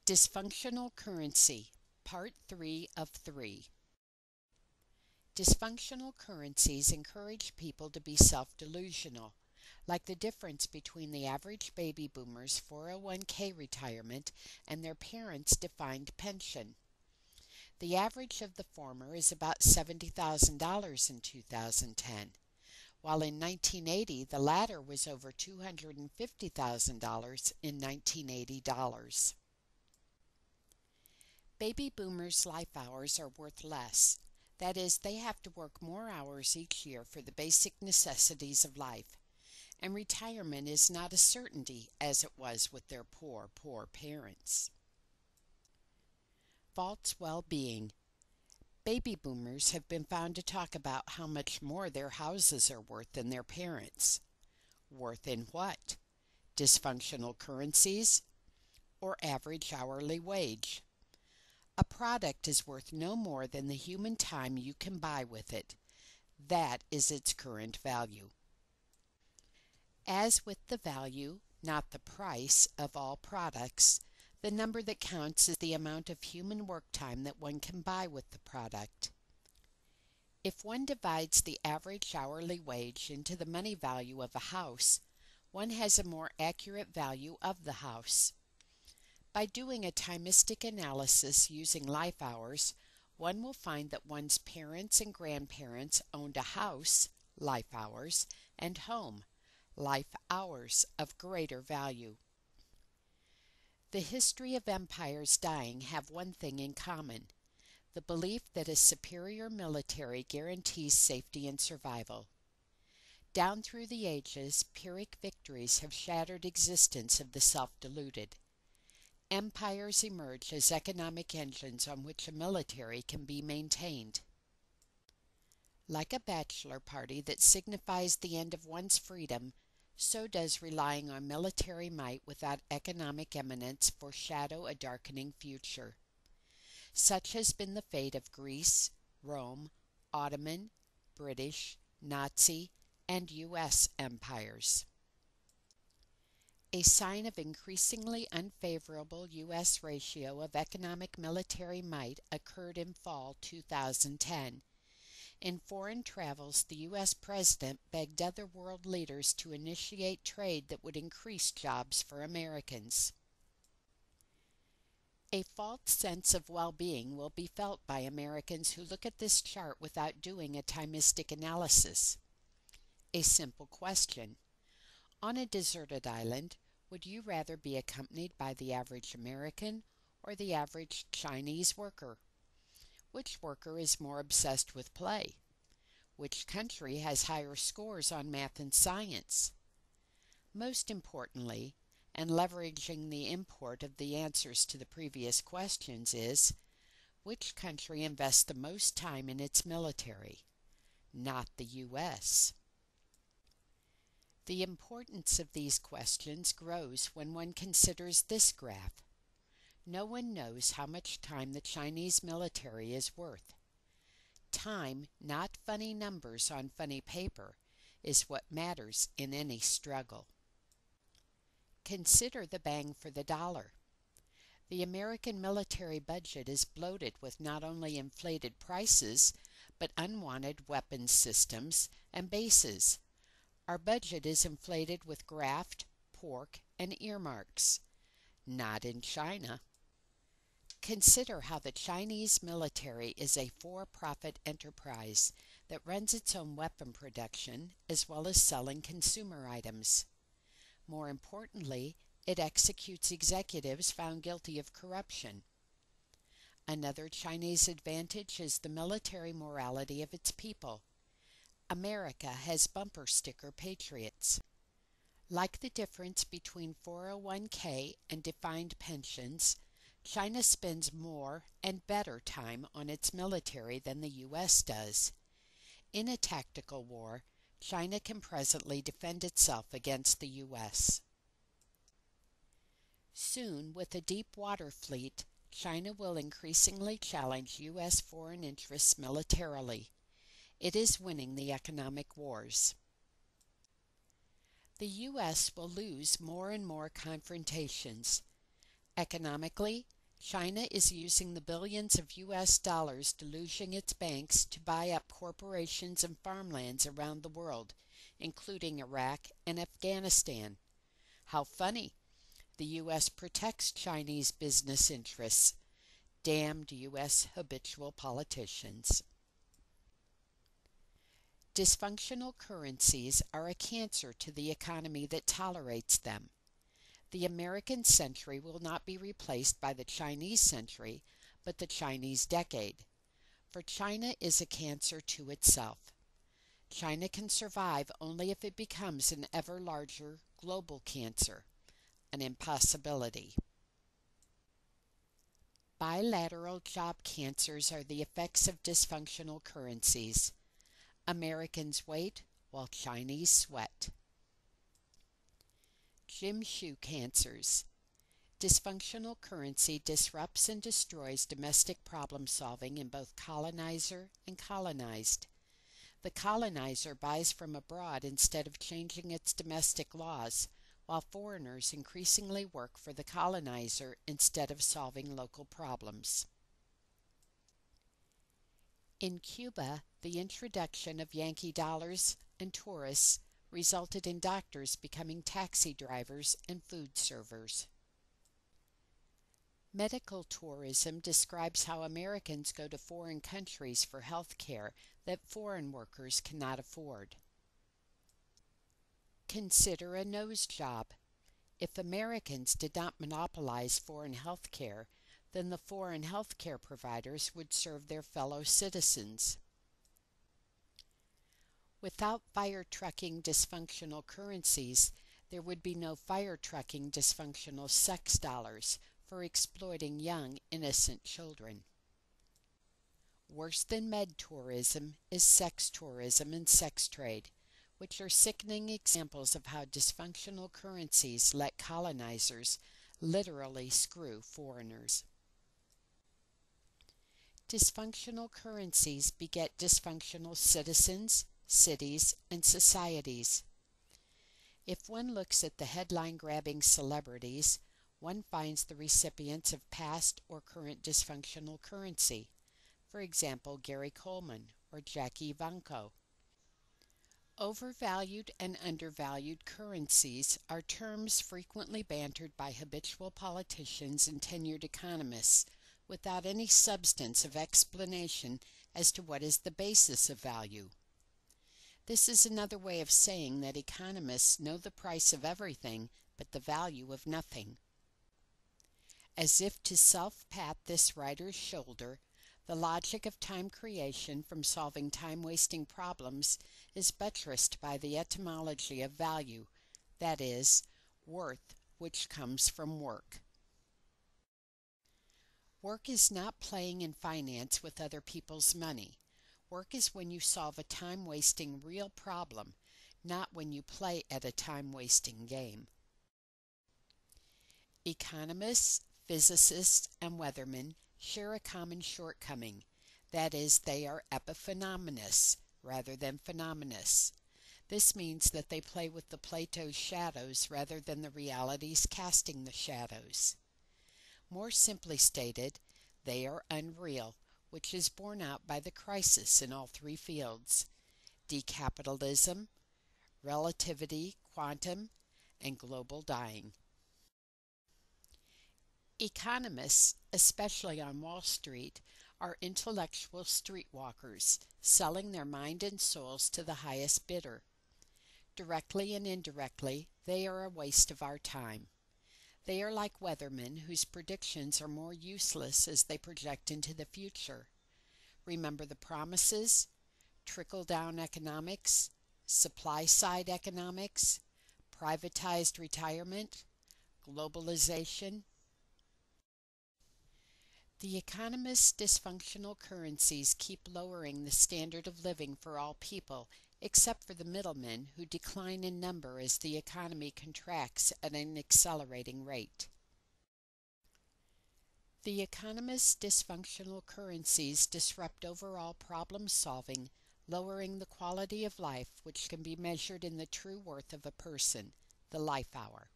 Dysfunctional Currency, Part 3 of 3. Dysfunctional currencies encourage people to be self-delusional, like the difference between the average baby boomer's 401k retirement and their parents' defined pension. The average of the former is about $70,000 in 2010, while in 1980 the latter was over $250,000 in 1980 dollars. Baby boomers' life hours are worth less. That is, they have to work more hours each year for the basic necessities of life, and retirement is not a certainty as it was with their poor parents. False well-being. Baby boomers have been found to talk about how much more their houses are worth than their parents'. Worth in what? Dysfunctional currencies or average hourly wage? A product is worth no more than the human time you can buy with it. That is its current value. As with the value, not the price, of all products, the number that counts is the amount of human work time that one can buy with the product. If one divides the average hourly wage into the money value of a house, one has a more accurate value of the house. By doing a timistic analysis using life hours, one will find that one's parents and grandparents owned a house, life hours, and home, life hours, of greater value. The history of empires dying have one thing in common: the belief that a superior military guarantees safety and survival. Down through the ages, Pyrrhic victories have shattered existence of the self-deluded. Empires emerge as economic engines on which a military can be maintained. Like a bachelor party that signifies the end of one's freedom, so does relying on military might without economic eminence foreshadow a darkening future. Such has been the fate of Greece, Rome, Ottoman, British, Nazi, and U.S. empires. A sign of increasingly unfavorable U.S. ratio of economic military might occurred in fall 2010. In foreign travels, the U.S. President begged other world leaders to initiate trade that would increase jobs for Americans. A false sense of well-being will be felt by Americans who look at this chart without doing a timistic analysis. A simple question. On a deserted island, would you rather be accompanied by the average American or the average Chinese worker? Which worker is more obsessed with play? Which country has higher scores on math and science? Most importantly, and leveraging the import of the answers to the previous questions, is which country invests the most time in its military? Not the U.S. The importance of these questions grows when one considers this graph. No one knows how much time the Chinese military is worth. Time, not funny numbers on funny paper, is what matters in any struggle. Consider the bang for the dollar. The American military budget is bloated with not only inflated prices, but unwanted weapons systems and bases. Our budget is inflated with graft, pork, and earmarks. Not in China. Consider how the Chinese military is a for-profit enterprise that runs its own weapon production as well as selling consumer items. More importantly, it executes executives found guilty of corruption. Another Chinese advantage is the military morality of its people. America has bumper sticker patriots. Like the difference between 401k and defined pensions, China spends more and better time on its military than the U.S. does. In a tactical war, China can presently defend itself against the U.S. Soon, with a deep water fleet, China will increasingly challenge U.S. foreign interests militarily. It is winning the economic wars. The U.S. will lose more and more confrontations. Economically, China is using the billions of U.S. dollars deluging its banks to buy up corporations and farmlands around the world, including Iraq and Afghanistan. How funny! The U.S. protects Chinese business interests. Damned U.S. habitual politicians. Dysfunctional currencies are a cancer to the economy that tolerates them. The American century will not be replaced by the Chinese century, but the Chinese decade. For China is a cancer to itself. China can survive only if it becomes an ever larger global cancer, an impossibility. Bilateral job cancers are the effects of dysfunctional currencies. Americans wait while Chinese sweat. Gym shoe cancers. Dysfunctional currency disrupts and destroys domestic problem solving in both colonizer and colonized. The colonizer buys from abroad instead of changing its domestic laws, while foreigners increasingly work for the colonizer instead of solving local problems. In Cuba, the introduction of Yankee dollars and tourists resulted in doctors becoming taxi drivers and food servers. Medical tourism describes how Americans go to foreign countries for health care that foreign workers cannot afford. Consider a nose job. If Americans did not monopolize foreign health care, then the foreign health care providers would serve their fellow citizens. Without fire trucking dysfunctional currencies, there would be no fire trucking dysfunctional sex dollars for exploiting young, innocent children. Worse than med tourism is sex tourism and sex trade, which are sickening examples of how dysfunctional currencies let colonizers literally screw foreigners. Dysfunctional currencies beget dysfunctional citizens, cities, and societies. If one looks at the headline-grabbing celebrities, one finds the recipients of past or current dysfunctional currency. For example, Gary Coleman or Jackie Vanko. Overvalued and undervalued currencies are terms frequently bantered by habitual politicians and tenured economists without any substance of explanation as to what is the basis of value. This is another way of saying that economists know the price of everything but the value of nothing. As if to self-pat this writer's shoulder, the logic of time creation from solving time-wasting problems is buttressed by the etymology of value, that is, worth, which comes from work. Work is not playing in finance with other people's money. Work is when you solve a time-wasting real problem, not when you play at a time-wasting game. Economists, physicists, and weathermen share a common shortcoming, that is, they are epiphenomenous rather than phenomenous. This means that they play with the Plato's shadows rather than the realities casting the shadows. More simply stated, they are unreal, which is borne out by the crisis in all three fields: decapitalism, relativity, quantum, and global dying. Economists, especially on Wall Street, are intellectual streetwalkers, selling their mind and souls to the highest bidder. Directly and indirectly, they are a waste of our time. They are like weathermen whose predictions are more useless as they project into the future. Remember the promises? Trickle-down economics, supply-side economics, privatized retirement, globalization. The economists' dysfunctional currencies keep lowering the standard of living for all people, except for the middlemen who decline in number as the economy contracts at an accelerating rate. The economists' dysfunctional currencies disrupt overall problem solving, lowering the quality of life which can be measured in the true worth of a person, the life hour.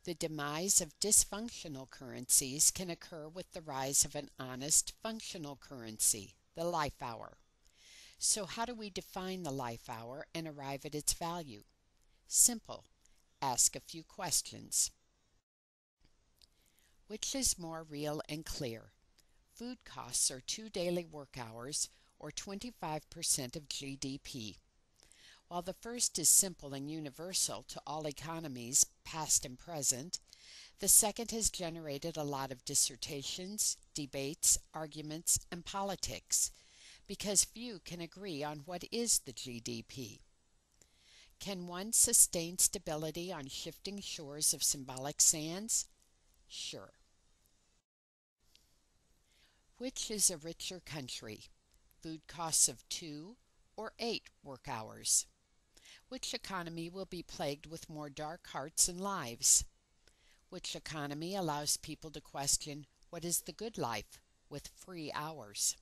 The demise of dysfunctional currencies can occur with the rise of an honest, functional currency, the life hour. So how do we define the life hour and arrive at its value? Simple. Ask a few questions. Which is more real and clear? Food costs are 2 daily work hours, or 25% of GDP. While the first is simple and universal to all economies, past and present, the second has generated a lot of dissertations, debates, arguments, and politics, because few can agree on what is the GDP. Can one sustain stability on shifting shores of symbolic sands? Sure. Which is a richer country? Food costs of 2 or 8 work hours? Which economy will be plagued with more dark hearts and lives? Which economy allows people to question what is the good life with free hours?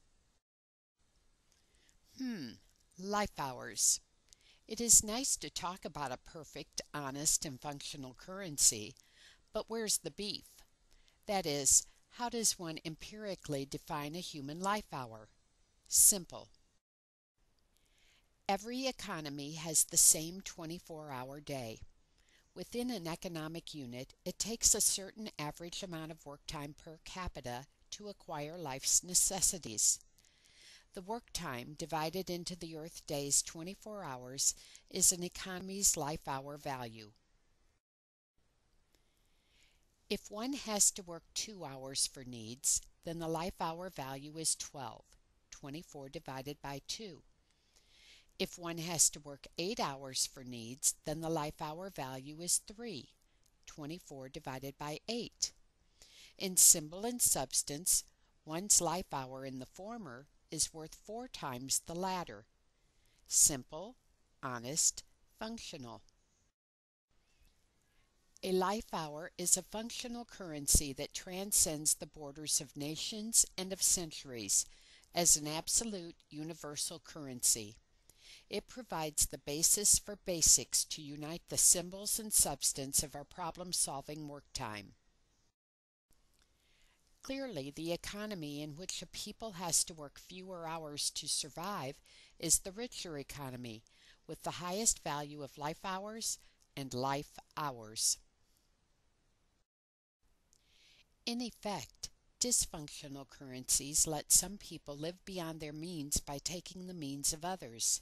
Life hours. It is nice to talk about a perfect, honest, and functional currency, but where's the beef? That is, how does one empirically define a human life hour? Simple. Every economy has the same 24-hour day. Within an economic unit, it takes a certain average amount of work time per capita to acquire life's necessities. The work time divided into the Earth day's 24 hours is an economy's life hour value. If one has to work 2 hours for needs, then the life hour value is 12, 24 divided by 2. If one has to work 8 hours for needs, then the life hour value is 3, 24 divided by 8. In symbol and substance, one's life hour in the former is worth 4 times the latter. Simple, honest, functional. A life hour is a functional currency that transcends the borders of nations and of centuries as an absolute universal currency. It provides the basis for basics to unite the symbols and substance of our problem-solving work time. Clearly, the economy in which a people has to work fewer hours to survive is the richer economy, with the highest value of life hours and life hours. In effect, dysfunctional currencies let some people live beyond their means by taking the means of others.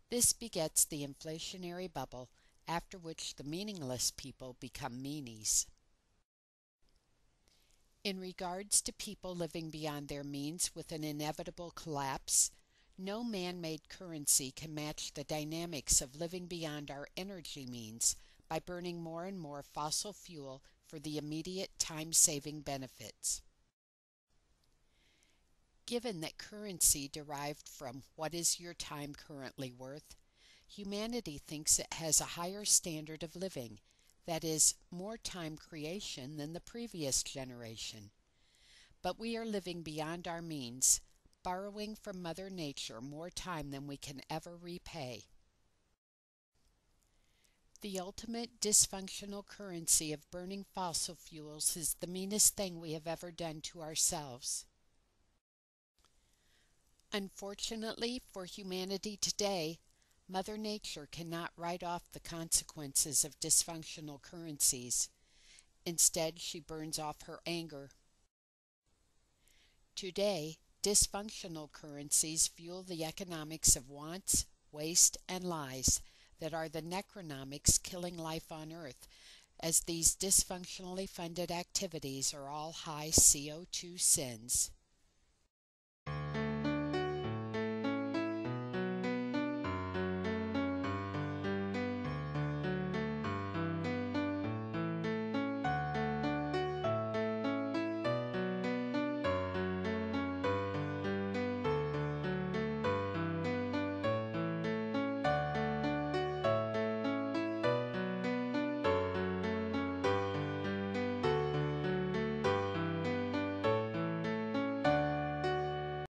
This begets the inflationary bubble, after which the meaningless people become meanies. In regards to people living beyond their means with an inevitable collapse, no man-made currency can match the dynamics of living beyond our energy means by burning more and more fossil fuel for the immediate time-saving benefits. Given that currency derived from what is your time currently worth, humanity thinks it has a higher standard of living, that is, more time creation than the previous generation. But we are living beyond our means, borrowing from Mother Nature more time than we can ever repay. The ultimate dysfunctional currency of burning fossil fuels is the meanest thing we have ever done to ourselves. Unfortunately for humanity today, Mother Nature cannot write off the consequences of dysfunctional currencies. Instead, she burns off her anger. Today, dysfunctional currencies fuel the economics of wants, waste, and lies that are the necronomics killing life on Earth, as these dysfunctionally funded activities are all high CO2 sins.